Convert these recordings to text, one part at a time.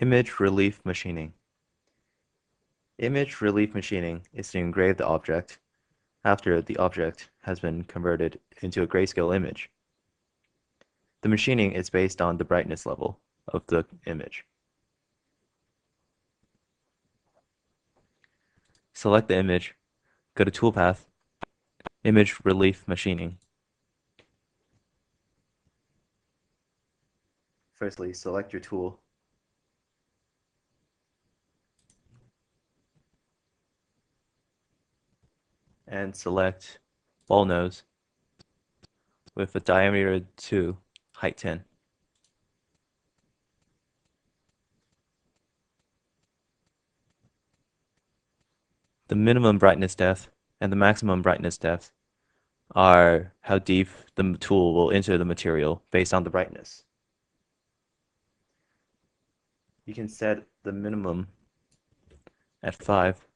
Image relief machining. Image relief machining is to engrave the object after the object has been converted into a grayscale image. The machining is based on the brightness level of the image. Select the image, go to Toolpath, Image Relief Machining. Firstly, select your tool. And select ball nose with a diameter 2, height 10. The minimum brightness depth and the maximum brightness depth are how deep the tool will enter the material based on the brightness. You can set the minimum at 5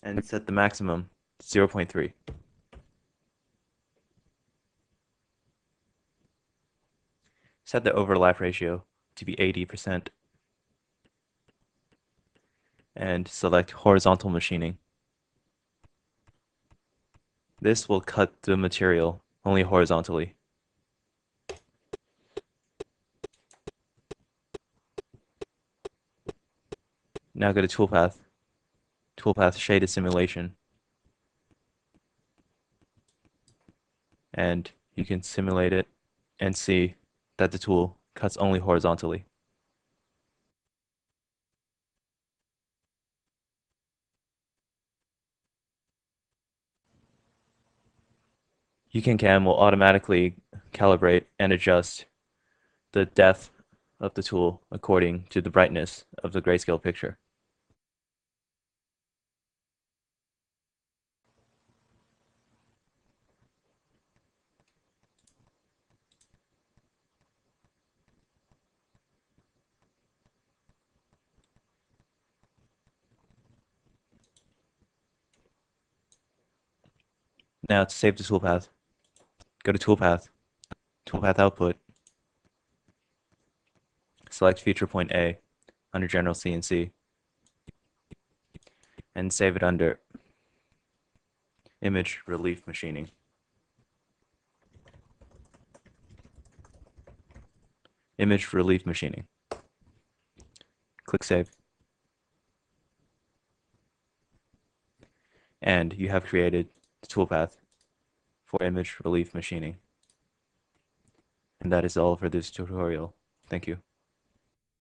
and set the maximum 0.3. Set the overlap ratio to be 80% and select horizontal machining. This will cut the material only horizontally. Now go to Toolpath, Toolpath Shaded Simulation, and you can simulate it and see that the tool cuts only horizontally. Ucancam will automatically calibrate and adjust the depth of the tool according to the brightness of the grayscale picture. Now to save the toolpath, go to Toolpath, Toolpath Output, select Feature Point A under General CNC, and save it under Image Relief Machining. Image Relief Machining. Click Save. And you have created the toolpath for image relief machining. And that is all for this tutorial. Thank you.